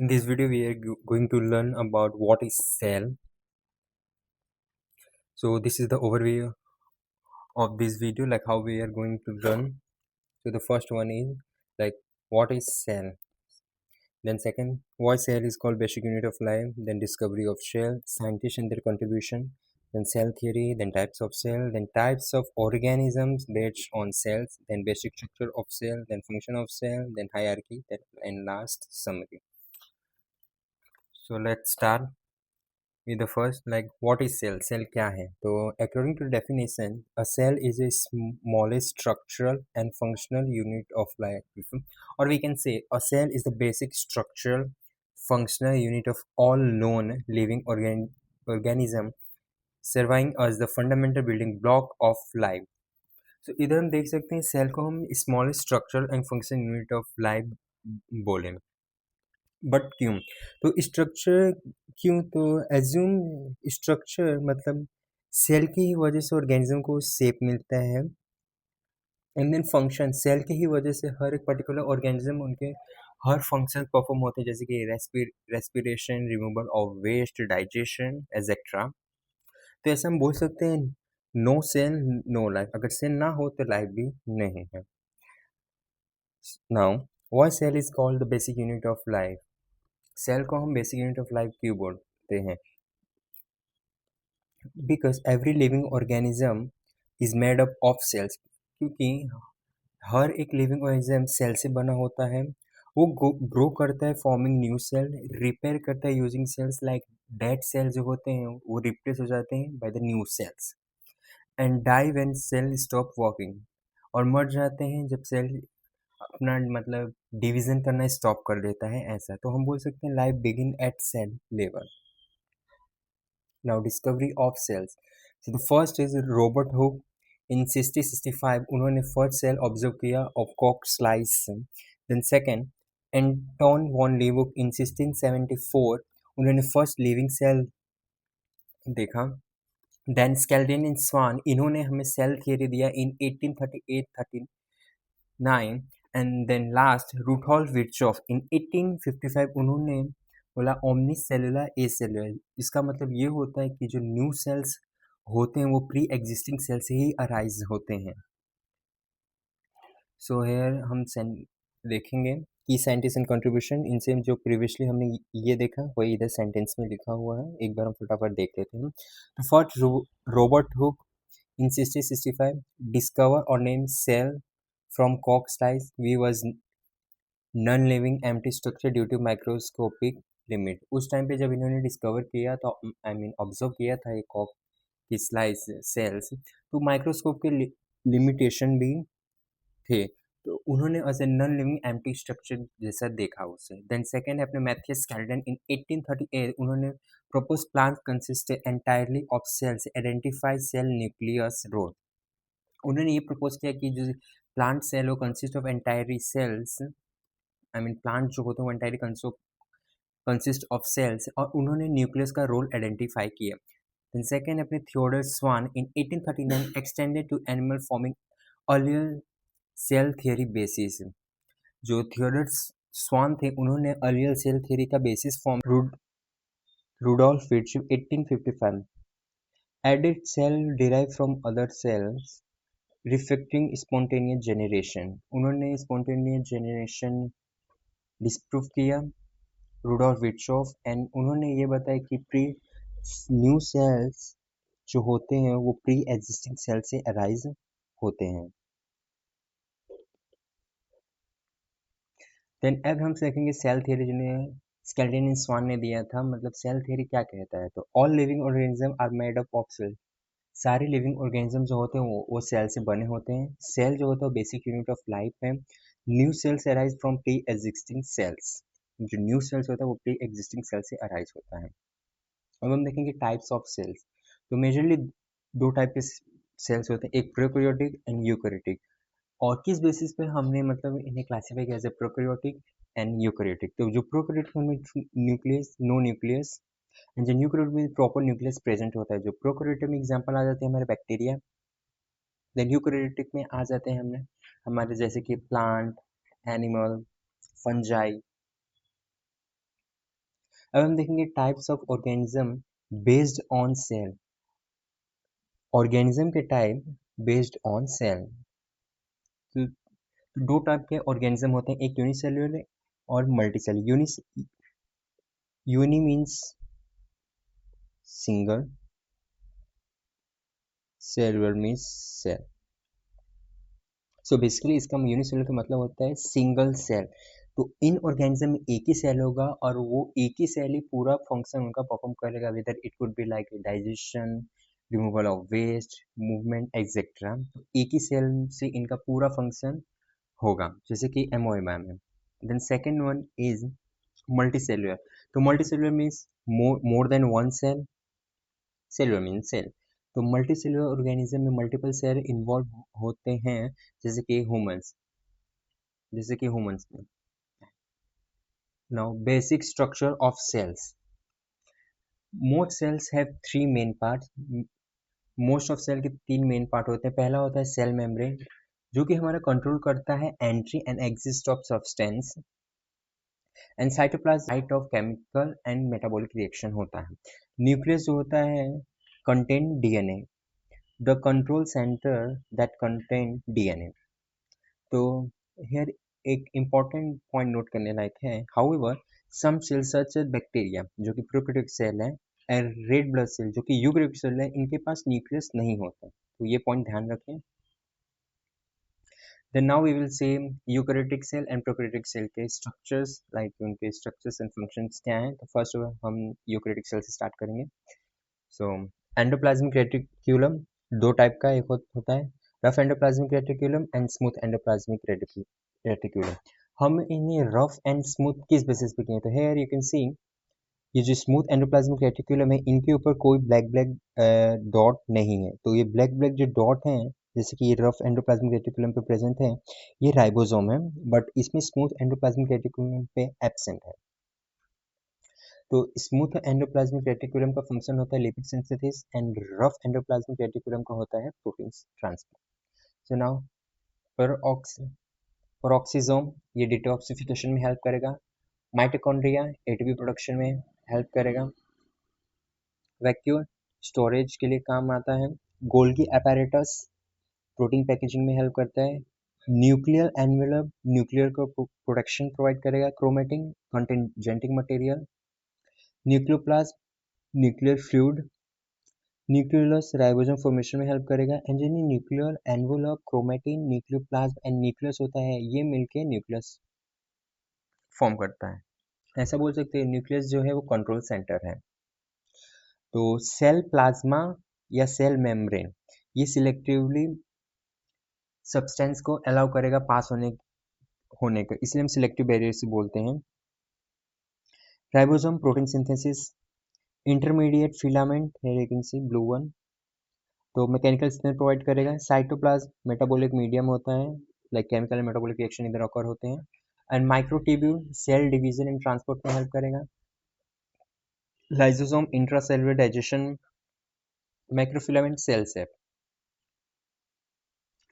In this video, we are going to learn about what is cell. So this is the overview of this video, like how we are going to learn. So the first one is like what is cell. Then second, why cell is called basic unit of life. Then discovery of cell, scientists and their contribution. Then cell theory. Then types of cell. Then types of organisms based on cells. Then basic structure of cell. Then function of cell. Then hierarchy. Then and last summary. So let's start with the first, like what is cell क्या है. तो according to definition, a cell is a smallest structural and functional unit of life, or we can say a cell is the basic structural functional unit of all known living organism, serving as the fundamental building block of life. So इधर हम देख सकते हैं cell को हम smallest structural and function unit of life बोले. But क्यों? तो स्ट्रक्चर क्यों? तो एज्यूम स्ट्रक्चर मतलब सेल की ही वजह से ऑर्गेनिज्म को शेप मिलता है. एंड देन फंक्शन, सेल की ही वजह से हर एक पर्टिकुलर ऑर्गेनिज्म उनके हर फंक्शन परफॉर्म होते हैं, जैसे कि respiration, removal of waste, digestion etcetera. तो ऐसा हम बोल सकते हैं नो सेल नो लाइफ. अगर सेल ना हो तो लाइफ भी नहीं है. Now why cell is called the basic unit of life. Cell को हम बेसिक यूनिट ऑफ लाइफ क्यों बोलते हैं? Because every living organism is made up of cells. क्योंकि हर एक लिविंग ऑर्गेनिज्म सेल से बना होता है. वो ग्रो करता है फॉर्मिंग न्यू सेल, रिपेयर करता है using cells, like dead cell जो होते हैं वो रिप्लेस हो जाते हैं by the new cells, and die when cell stop working, और मर जाते हैं जब सेल अपना मतलब डिवीजन करना स्टॉप कर देता है. ऐसा तो हम बोल सकते हैं life begin at cell level. Now discovery of cells. So the first is Robert Hooke in 1665. उन्होंने first cell observe किया of Koch slice. Then second, Anton von Leeuwenhoek in 1674. उन्होंने first living cell देखा. Then Skeldon and Swan, इन्होंने हमें cell theory दिया in 1838-39. And then last Rudolf Virchow in 1855. उन्होंने बोला omni cellular ए cellular. इसका मतलब ये होता है कि जो न्यू सेल्स होते हैं वो प्री एग्जिस्टिंग सेल से ही अराइज होते हैं. सो हेयर हम देखेंगे की साइंटिस्ट एंड कंट्रीब्यूशन. इनसे जो प्रीवियसली हमने ये देखा वही इधर सेंटेंस में लिखा हुआ है. एक बार हम फटाफट देख लेते हैं. तो first Robert Hooke in 1665 discover or name cell from Koch slice. We was non-living empty structure due to microscopic limit. उस टाइम पे जब इन्होंने डिस्कवर किया तो ऑब्जर्व किया था एक ऑफ की स्लाइस सेल्स, तो माइक्रोस्कोप के लिमिटेशन भी थे, तो उन्होंने as a non living empty structure जैसा देखा उसे. देन सेकेंड है अपने मैथियस कैल्डन इन 1838. उन्होंने propose plant consist entirely of cells, identify cell nucleus रोड. उन्होंने ये प्रपोज किया कि जो प्लांट सेल वो consist of entirely cells, plant जो होते हैं वो एंटायरली कंसिस्ट ऑफ सेल्स, और उन्होंने न्यूक्लियस का रोल आइडेंटिफाई किया. देन सेकेंड अपने Theodor Schwann in 1839 extended to animal forming earlier cell theory basis. जो थियोडर स्वान थे उन्होंने अर्लियर सेल थियोरी का basis form Rudolf Virchow 1855. Added cell derive from other cells reflecting spontaneous generation. उन्होंने spontaneous generation disprove किया Rudolf Virchow, and उन्होंने ये बताया कि प्री न्यू सेल्स जो होते हैं वो प्री एग्जिस्टिंग सेल से अराइज होते हैं. देन अब हम देखेंगे सेल थियरी जिन्हें स्केल्टन एंड स्वान ने दिया था. मतलब सेल थियरी क्या कहता है? तो all living organism are made up of cell. सारे लिविंग ऑर्गेनिज्म जो होते हैं वो सेल से बने होते हैं. सेल जो होता है बेसिक यूनिट ऑफ लाइफ है. New sales arise from pre existing cells. जो न्यू सेल्स होता है वो प्री एग्जिस्टिंग सेल से अराइज होता है. अब हम देखेंगे टाइप्स ऑफ सेल्स. तो मेजरली दो टाइप के सेल्स होते हैं, एक प्रोकैरियोटिक एंड यूकैरियोटिक. और किस बेसिस पे हमने मतलब इन्हें क्लासिफाई किया जाए प्रोकैरियोटिक एंड यूकैरियोटिक? तो जो प्रोकैरियोटिक में न्यूक्लियस, नो न्यूक्लियस, एंड जो यूकैरियोटिक में प्रॉपर न्यूक्लियस प्रेजेंट होता है. जो प्रोकैरियोटिक में एग्जांपल आ जाते हैं हमारे बैक्टीरिया. देन यूकैरियोटिक में आ जाते हैं हमारे जैसे कि प्लांट, एनिमल, फंजाई. अब हम देखेंगे types of organism based on sale. Organism के टाइप बेस्ड ऑन सेल। तो दो टाइप के ऑर्गेनिज्म होते हैं, एक यूनिसेल्युलर और multicellular. Uni means single, cellular means cell. So basically इसका यूनिसेलुलर का मतलब होता है सिंगल सेल। तो इन ऑर्गेनिज्म में एक ही सेल होगा और वो एक ही सेल ही पूरा फंक्शन उनका परफॉर्म करेगा, whether it could be like digestion, removal of waste, movement etcetera. तो एक ही सेल से इनका पूरा फंक्शन होगा, जैसे कि एमोएबा में। Then second one is multicellular. तो multicellular means more than one cell, cellular means cell. तो मल्टी सेलुलर ऑर्गेनिज्म में मल्टीपल सेल इन्वॉल्व होते हैं, जैसे कि ह्यूमंस में। Now basic structure of cells. Most cells have three main parts. Most of cell के तीन मेन पार्ट होते हैं। पहला होता है सेल मेम्ब्रेन, जो कि हमारा कंट्रोल करता है entry and exit of substance. And cytoplasm site of chemical and metabolic reaction होता है। न्यूक्लियस जो होता है contain DNA, the control centre that contain DNA. तो हियर एक इम्पॉर्टेंट पॉइंट नोट करने लायक है। However some cells such as bacteria, जो कि प्रोकैरियोटिक सेल है, एंड रेड ब्लड सेल, जो कि यूकैरियोटिक सेल है, इनके पास न्यूक्लियस नहीं होता। तो ये पॉइंट ध्यान रखें। Then now we will see eukaryotic cell and prokaryotic cell के structures, like उनके structures and functions क्या हैं। तो first हम eukaryotic cell से start करेंगे। So endoplasmic reticulum दो टाइप का, एक होता है rough endoplasmic reticulum and smooth endoplasmic reticulum. हम इन्हें रफ एंड स्मूथ किस बेसिस पे किए? तो हेयर यू कैन सी ये जो स्मूथ एंडोप्लाज्मिक रेटिकुलम है, इनके ऊपर कोई ब्लैक ब्लैक डॉट नहीं है। तो ये ब्लैक ब्लैक जो डॉट हैं, जैसे कि ये रफ एंडोप्लाज्मिक रेटिकुलम पे प्रेजेंट है, ये राइबोसोम है, बट इसमें स्मूथ एंडोप्लाज्मिक रेटिकुलम पे एब्सेंट है। तो स्मूथ एंडोप्लाज्मिक रेटिकुलम का फंक्शन होता है lipid synthesis and rough endoplasmic reticulum का होता है protein transport. So now peroxisome ये डिटॉक्सिफिकेशन में हेल्प करेगा। माइटोकॉन्ड्रिया एटीपी प्रोडक्शन में हेल्प करेगा। वैक्यूल स्टोरेज के लिए काम आता है। गोल्गी apparatus प्रोटीन पैकेजिंग में हेल्प करता है। न्यूक्लियर एनवेलप न्यूक्लियर को प्रोटेक्शन प्रोवाइड करेगा। Chromatin contain genetic material. Nucleoplasm nuclear fluid. Nucleolus ribosome formation में हेल्प करेगा। एंड जो nuclear envelope, chromatin, nucleoplasm and nucleus होता है, ये मिलके न्यूक्लियस फॉर्म करता है। ऐसा बोल सकते हैं न्यूक्लियस जो है वो कंट्रोल सेंटर है। तो सेल प्लाज्मा या सेल मेम्ब्रेन ये सिलेक्टिवली सब्सटेंस को अलाउ करेगा पास होने का, इसलिए हम सिलेक्टिव बैरियर से बोलते हैं। Ribosome protein synthesis, intermediate filament है, you can see blue one, तो मैकेनिकल स्ट्रेंथ प्रोवाइड करेगा। साइटोप्लाज्म मेटाबॉलिक मीडियम होता है, like chemical and metabolic reaction इधर ऑकर होते हैं। And microtubule cell division and transport में हेल्प करेगा। Lysosome intracellular digestion. Microfilament cell shape.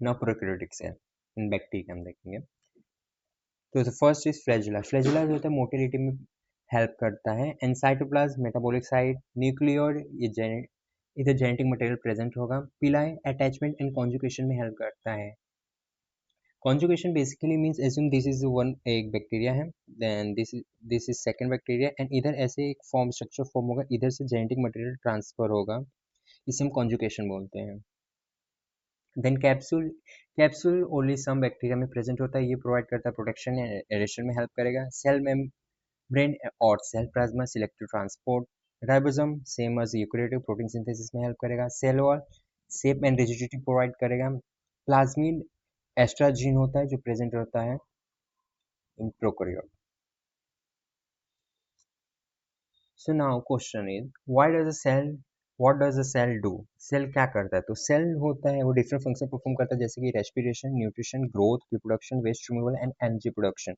Now prokaryotic cell in bacteria हम देखेंगे। तो फर्स्ट इज फ्लैजुला। फ्लैजुला जो होता है मोटिलिटी में हेल्प करता है। And cytoplasm metabolic site, nucleoid ये इधर जेनेटिक मटेरियल प्रेजेंट होगा। पिलाई अटैचमेंट एंड कॉन्जुगेशन में हेल्प करता है। Conjugation basically means assume this is one, एक बैक्टीरिया है, then this is second bacteria, and इधर ऐसे एक फॉर्म स्ट्रक्चर फॉर्म होगा, इधर से जेनेटिक मटेरियल ट्रांसफर होगा, इसे हम कॉन्जुगेशन बोलते हैं। Then capsule only some bacteria में प्रेजेंट होता है, ये प्रोवाइड करता है प्रोटेक्शन एंड एरेशन में हेल्प करेगा। सेल मेम्ब्रेन और cell plasma selective transport. Ribosome same as eukaryotic protein synthesis में हेल्प करेगा। Cell wall shape and rigidity provide करेगा। प्लाज्मिड एस्ट्राजीन होता है जो प्रेजेंट होता है in prokaryote. So now question is what does a cell do? Cell क्या करता है? तो सेल होता है वो डिफरेंट फंक्शन परफॉर्म करता है, जैसे कि respiration, nutrition, growth, reproduction, waste removal and energy production.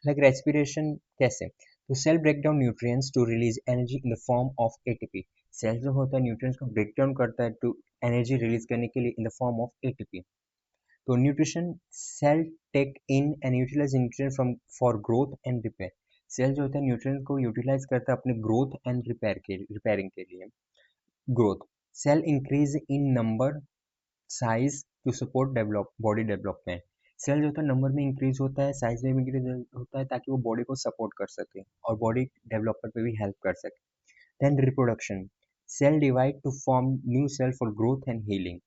Like respiration कैसे? तो cell break down nutrients to release energy in the form of ATP. Cell जो होता है न्यूट्रिएंट्स को ब्रेक डाउन करता है टू एनर्जी रिलीज करने के लिए in the form of ATP. तो nutrition, cell take in and utilize nutrient from for growth and repair. Cell जो होता है न्यूट्रिएंट को यूटिलाइज करता है अपने ग्रोथ एंड रिपेयरिंग के लिए। Growth, cell increase in number size to support develop body development. Cell जो होता है नंबर में इंक्रीज होता है, साइज में भी इंक्रीज होता है ताकि वो बॉडी को सपोर्ट कर सके और बॉडी डेवलपमेंट में भी हेल्प कर सके। Then reproduction, cell divide to form new cell for growth and healing.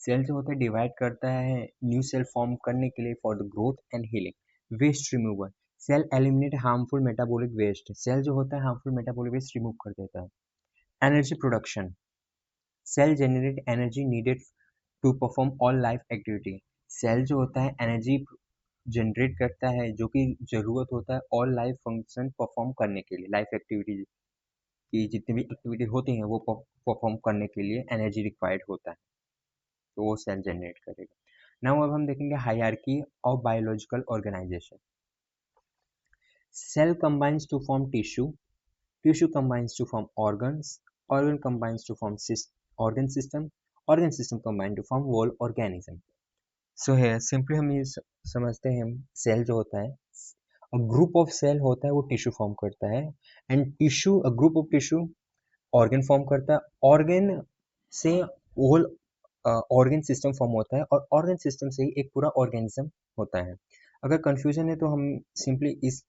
Cell जो होता है डिवाइड करता है न्यू सेल फॉर्म करने के लिए for the growth and healing. Waste removal, cell eliminate harmful metabolic waste. Cell जो होता है हार्मफुल मेटाबॉलिक वेस्ट रिमूव कर देता है। Energy production, cell generate energy needed to perform all life activity. Cell जो होता है एनर्जी जनरेट करता है जो कि ज़रूरत होता है ऑल लाइफ फंक्शन परफॉर्म करने के लिए। लाइफ एक्टिविटी की जितनी भी एक्टिविटी होती हैं वो परफॉर्म करने के लिए एनर्जी रिक्वायर्ड होता है, तो वो सेल जनरेट करेगा। नाउ अब हम देखेंगे hierarchy of biological organisation. Cell combines to form tissue, tissue combines to form organs, organ combines to form organ system, organ system combine to form whole organism. So है simply हम ये समझते हैं cell जो होता है ग्रुप ऑफ सेल होता है वो टिश्यू फॉर्म करता है and tissue group of tissue organ form करता है। ऑर्गन से होल ऑर्गन सिस्टम फॉर्म होता है और ऑर्गन सिस्टम से ही एक पूरा ऑर्गेनिज्म होता है। अगर कंफ्यूजन है तो हम सिंपली इस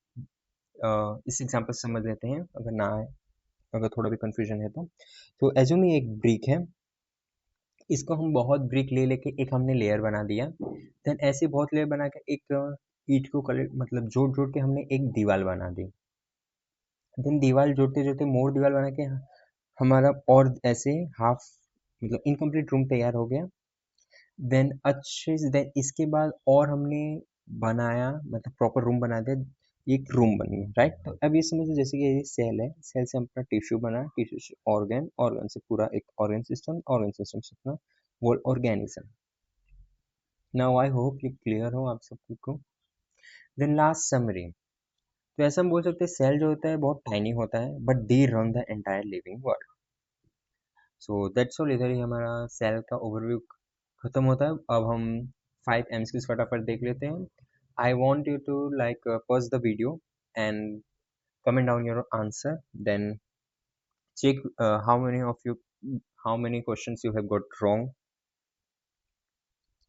एग्जांपल से समझ लेते हैं, अगर ना है, अगर थोड़ा भी कंफ्यूजन है तो एज्यूम एक ब्रिक है, इसको हम बहुत ब्रिक ले लेके एक हमने लेयर बना दिया। देन ऐसे बहुत लेयर बना के एक ईंट को कलेक्ट मतलब जोड़ जोड़ के हमने एक दीवार बना दी। देन दीवार जोड़ते जोड़ते मोर दीवार बना के हमारा और ऐसे हाफ मतलब इनकम्प्लीट रूम तैयार हो गया। देन अच्छे से देन इसके बाद और हमने बनाया मतलब प्रॉपर रूम बना दिया, एक रूम बन गया, राइट। तो अब ये समझो जैसे कि ये सेल है, सेल से हम अपना टिश्यू बना, टिश्यू से ऑर्गन, ऑर्गन से पूरा एक ऑर्गन सिस्टम, ऑर्गन सिस्टम से अपना whole organism. Now I hope ये क्लियर हो आप सबको को। देन लास्ट समरी, तो ऐसा हम बोल सकते हैं सेल जो होता है बहुत टाइनी होता है but they run the entire living world. So that's all, इधर ही हमारा सेल का ओवरव्यू खत्म होता है। अब हम 5 एमसीक्यूज फटाफट देख लेते हैं। I want you to like pause the video and comment down your answer, then check how many questions you have got wrong.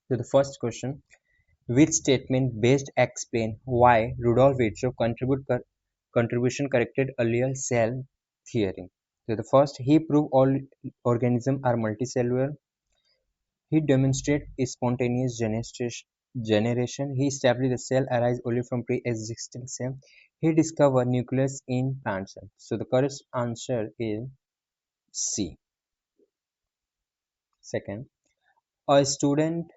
So the first question, which statement best explain why Rudolf Virchow contribution corrected earlier cell theory? So the first, he proved all organisms are multicellular. He demonstrated spontaneous generation. He established the cell arise only from pre-existing cell. He discovered nucleus in plant cell. So the correct answer is C. Second, a student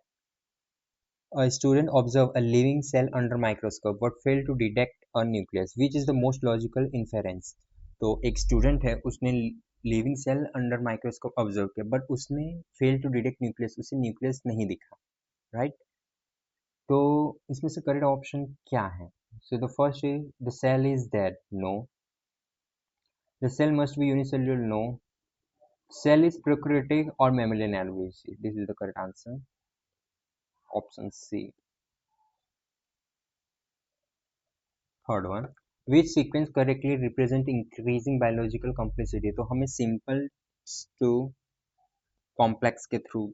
a student observed a living cell under microscope but failed to detect a nucleus. Which is the most logical inference? तो एक student है, उसने living cell under microscope observe किया but उसने fail to detect nucleus, उसे nucleus नहीं दिखा, right. तो इसमें से करेक्ट ऑप्शन क्या है? So the first is the cell is dead, no. The cell must be unicellular, no. Cell is prokaryotic or mammalian alveoli. This is the correct answer. Option C. Third one. Which sequence correctly represent increasing biological complexity? तो हमें simple to complex के through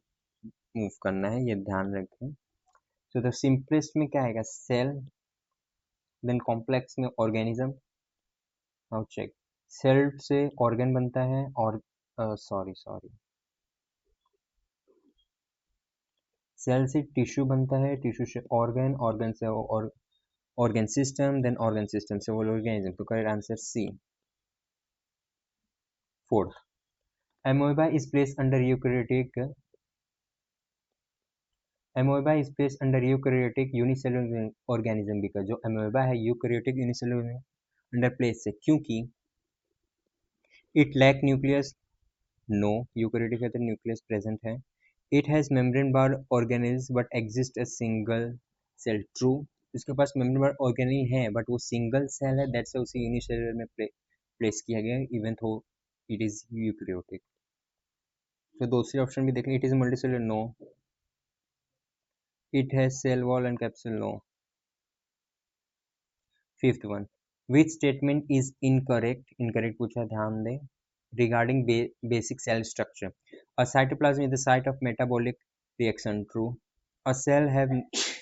move करना है, ये ध्यान रखें। So the simplest में क्या आएगा? Cell, then complex में organism. Now check. Cell से organ बनता है और sorry. सेल से टिश्यू बनता है, टिश्यू से ऑर्गन, ऑर्गन से और organ system, then organ system से whole organism. तो correct answer C. Fourth, amoeba is placed under eukaryotic unicellular organism because जो amoeba है eukaryotic unicellular under place है क्योंकि it lack nucleus, no, eukaryotic है तो nucleus present है। It has membrane bound organelles but exist a single cell, true। उसके पास membrane bound organelle है but वो single cell है, that's why उसे unicellular में प्लेस किया गया इवन थो इट इज यूकैरियोटिक। तो दूसरी ऑप्शन भी देखें, it is multicellular, no. It has cell wall and capsule, no. Fifth one, which statement is incorrect, incorrect पूछा, ध्यान दें, regarding basic cell structure. A cytoplasm is the site of metabolic reaction, true. A cell have,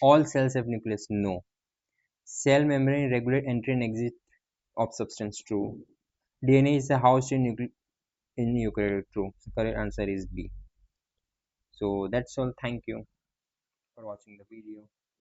all cells have nucleus, no. Cell membrane regulate entry and exit of substance, true. DNA is a housed in eukaryote, true. So correct answer is B. So that's all. Thank you for watching the video.